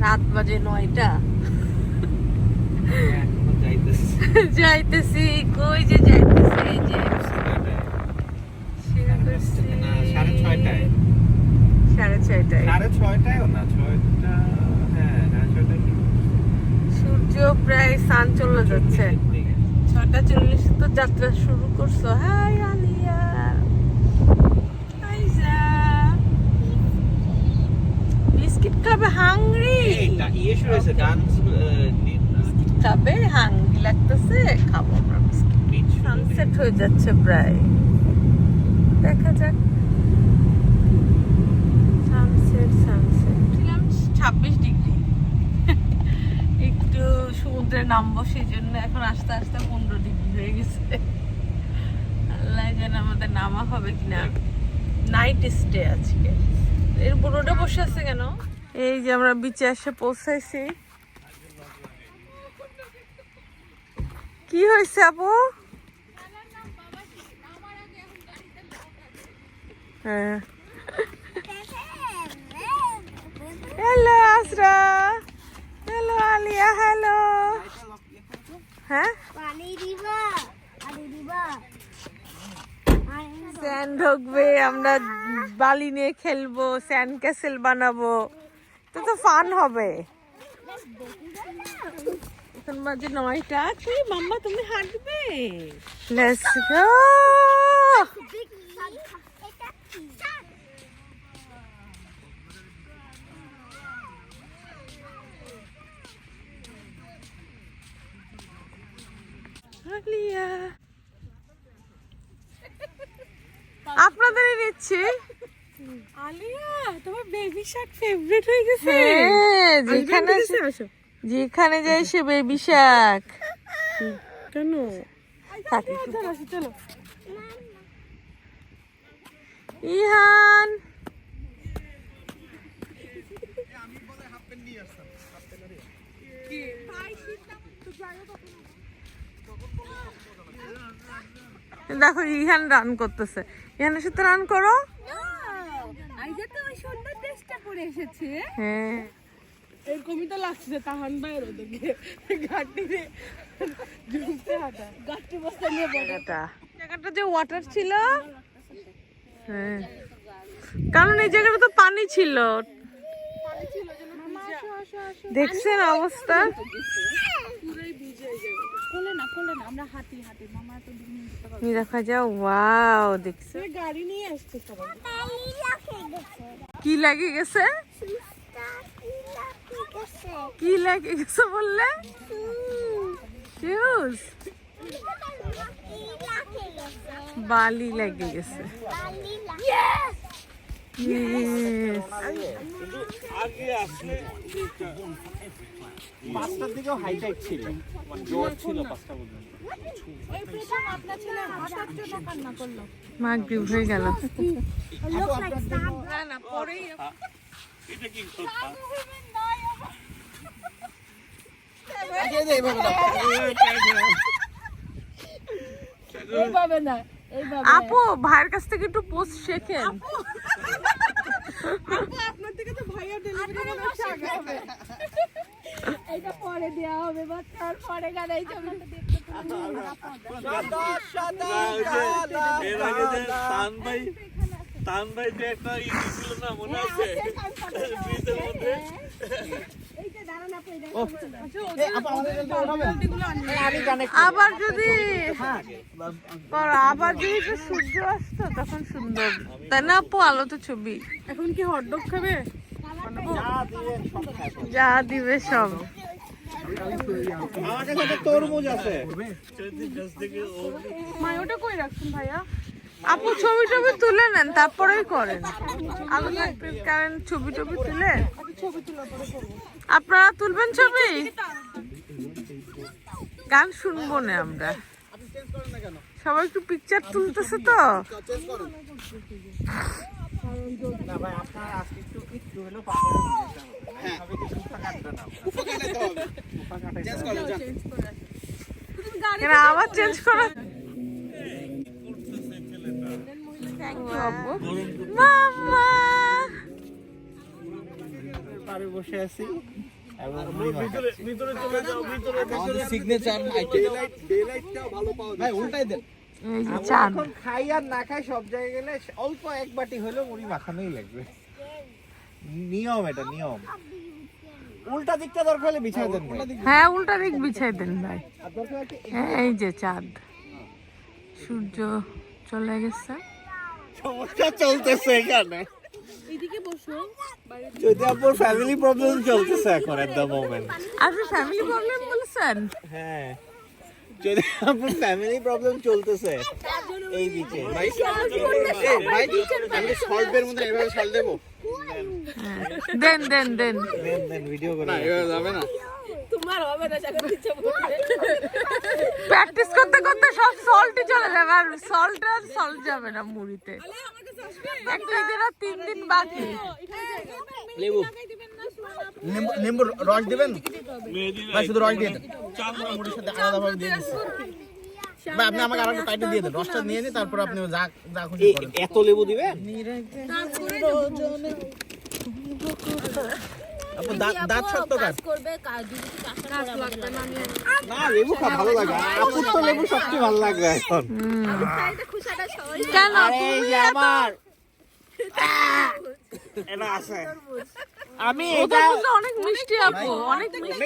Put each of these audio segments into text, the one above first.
রাত বাজে 9টা। যাইতেছি, কই যে যাইতেছি, এই যে 6:30। 6:30 সূর্য প্রায় সান চলে যাচ্ছে। 6:40 তো যাত্রা শুরু করছো। হাই আলিয়া, আইজা বিস্কিট খাবে? হাংরি খাবে? হাংরি লাগতেছে, খাবো আমরা বিস্কিট। সানসেট হয়ে যাচ্ছে প্রায়, দেখা যাক। Sunset 26 degree. একটু সমুদ্রে নামবো, সেই জন্য এখন আস্তে আস্তে 15 ডিগ্রি হয়ে গেছে। আল্লাহ জানে আমাদের নামা হবে কিনা। নাইট স্টে আজকে। এর বুড়োটা বসে আছে কেন? এই যে আমরা বিচে এসে পৌঁছাইছি। কি হয়েছে আপু? হ্যাঁ, হ্যালো আসরা, হ্যালো আলিয়া, হ্যালো। হ্যাঁ, স্যান্ড ঢুকবে, আমরা বালি নিয়ে খেলবো, স্যান্ড ক্যাসেল বানাবো, তো ফান হবে। এখন বাজে 9টা। কি মাম্মা, তুমি হাঁটবে? Let's go. আলিয়া, আপনাদেরই নিচ্ছি। আলিয়া, তোমার বেবি শার্ক ফেভারিট হয়ে গেছে। হ্যাঁ, যেখানে যাই সে বেবি শাক। কেন? চলো ইহান, দেখো ইহান রান করতেছে। ইহানের সাথে রান করো। আইজা তো ওই সুন্দর ড্রেসটা পরে এসেছে। হ্যাঁ, এরকমই তো লাগছে তাহান ভাইয়ের ওদিকে ঘাটিতে ঝুমতে হাঁটা গাছটি বস্তা নিয়ে জায়গাটা যে ওয়াটার ছিল। হ্যাঁ, কারণ এই জায়গাটা তো পানি ছিল। দেখছেন অবস্থা? কোলে না আমরা হাঁটি মামা তো দেখা যাও। ওয়াও, দেখছেন গাড়ি নিয়ে আসছে সবাই। কি লাগে গেছে? কি লাগে গেছে বললে? ফিউজ, বালি লাগে গেছে। পাঁচটার দিকেও হাইটাইট ছিল, জোর ছিল 5টা পর্যন্ত। মাগরিব হয়ে গেল। আপু, ভাইয়ের কাছ থেকে একটু পোস্ট শেখেন। আপনার থেকে তো ভাইয়া ডেলিভারি করছে আগে হবে। এটা পরে দেয়া হবে বা তারপরে গাড়াই যাবে। এর আগে যে তান ভাই যে একটা ই ছিল না, মনে আছে? ব্রিজের মধ্যে আবার যদি সূর্য আসতো তখন সুন্দর, তাই না আপু? আলো তো ছবি। এখন কি হটডগ খাবে? যা দিবে সব। আমার কাছে একটা তরমুজ আছে। মা ওটা কই রাখছেন ভাইয়া? আপু ছবি টবি তুলে নেন, তারপরেই করেন। আলো থাকবে, কারণ ছবি টবি তুলে আপনারা তুলবেন ছবি। গান শুনবো না আমরা, সবাই একটু পিকচার তুলতেছে তো। আবার চেঞ্জ করা। বাড়ি বসে আছি, এবং মুড়ি মাখা। ভিতরে ভিতরে চলে যাও, ভিতরে আমাদের সিগনেচার আইটেম। ভাই উল্টাই দেন। এই যে আমরা চাঁদ এখন খাই আর না খাই সব জায়গায় গেলে অল্প এক বাটি হলেও মুড়ি মাখানোই লাগবে। নিয়ম, এটা নিয়ম। উল্টা দিকটা দরকার হলে বিছাই দেন ভাই। হ্যাঁ উল্টা দিক বিছাই দেন ভাই আর দরকার হলে এই যে চাঁদ সূর্য চলে গেছে সমস্যা চলতেছে এখানে। এদিকে বসো যদি আপনার ফ্যামিলি প্রবলেম চলতেছে এখন এট দ্য মোমেন্ট। আপনি ফ্যামিলি প্রবলেম বলছেন হ্যাঁ, যদি আপনার ফ্যামিলি প্রবলেম চলতেছে এই দিকে ভাই, ভাই আমি সল্ট এর মধ্যে এভাবে সল্ট দেবো। দেন দেন দেন দেন দেন ভিডিও করে না, এভাবে যাবে না। তোমার হবে না সাগর দিচ্ছে প্র্যাকটিস করতে করতে সব সল্টই চলে যাবে আর সল্ট যাবে না মুড়িতে একটা দিন আর 3 দিন বাকি লেবু লেবু রস দিবেন মেহেদি ভাই, শুধু রস দিয়ে দেন। চাঁদ মুড়ির সাথে আলাদাভাবে দিয়ে দিচ্ছি ভাই, আপনি আমাকে আরেকটা পাইটে দিয়ে দেন, রসটা নিয়ে নিন, তারপর আপনি যা যা খুশি করেন। এত লেবু দিবেন? আপু দাঁত শক্ত কাজ করবে কাজ লাগবে না আমি না, লেবু খা ভালো লাগে। আপুর তো লেবু সবচেয়ে ভালো লাগে এখন। খাইতে খুশাটা সবাই কেন আরে এই যে আমার এটা আছে, আমি ওটা এটা অনেক মিষ্টি আপু অনেক মিষ্টি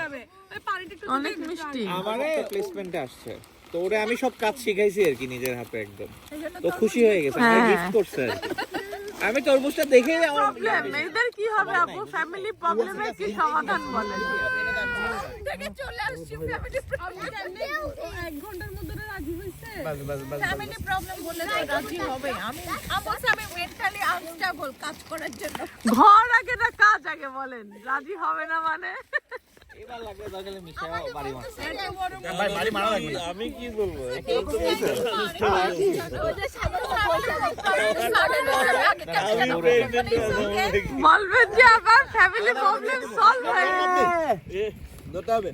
যাবে ওই পানিটা একটু অনেক মিষ্টি আমারে প্লেসমেন্টে আসছে, তো ওরে আমি সব কাজ শিখাইছি আর কি নিজের হাতে একদম। তো খুশি হয়ে গেছে, আমাকে হ্যাঁ। গিফট করছে আর কি। আমি তরমুজটা দেখে আমার প্রবলেম এদের কি হবে আপু ফ্যামিলি প্রবলেমের কি সমাধান বলেন থেকে চলে আসছি ফ্যামিলি প্রবলেম 1 ঘন্টার মধ্যে রাজি হইছে বাস বাস বাস ফ্যামিলি প্রবলেম বলে তো রাজি হবে আমি আমি মেন্টালি আনস্টেবল কাজ করার জন্য ঘর আগে না কাজ আগে বলেন রাজি হবে না মানে এবার লাগবে দরকারে মিশাও বাড়ি মার। ভাই, ভাই বাড়ি মারা লাগবে না। আমি কি বলবো? আমি প্রেগনেন্ট বলবেন যে আবার ফ্যামিলি প্রবলেম সলভ হয়ে গেছে ধরতে হবে।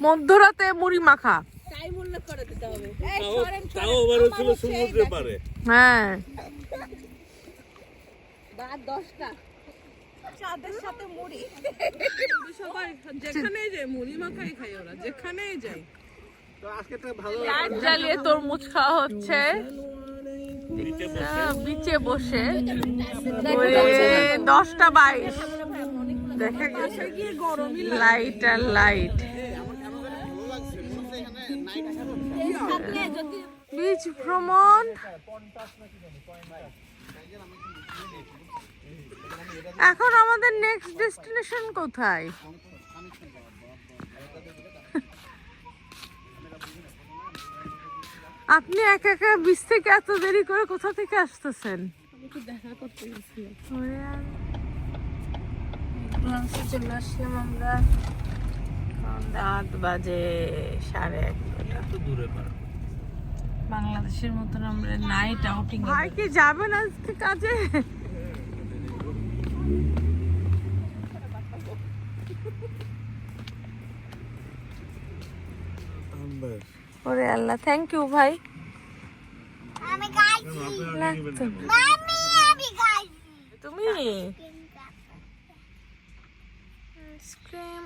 মধ্যরাতে মুড়ি মাখা টাইম উল্লেখ করে দিতে হবে তাও আবার ছিল সমুদ্রে পারে। হ্যাঁ রাত 10টা চাঁদের সাথে মুড়ি সবাই যেখানেই যায় মুড়ি মাখাই খায় ওরা যেখানেই যায় তো আজকে তো ভালো লাইট জ্বালিয়ে তরমুজ খাওয়া হচ্ছে বিচে বসে 10:22 দেখা গেছে লাইট আর লাইট বিচ ভ্রমণ এখন আমাদের নেক্সট ডেস্টিনেশন কোথায় আপনি একা একা বিচ থেকে এত দেরি করে কোথা থেকে আসতেছেন দেখা করতে গেছি চলে আসলাম আমরা 8 বাজে 1:30 এত দূরে পারে। বাংলাদেশের মতন আমরা নাইট আউটিং ভাই কি যাবেন আজকে কাজে ওরে আল্লাহ থ্যাংক ইউ ভাই আমি গাইছি লাগতো মামি আমি গাইছি তুমি আইসক্রিম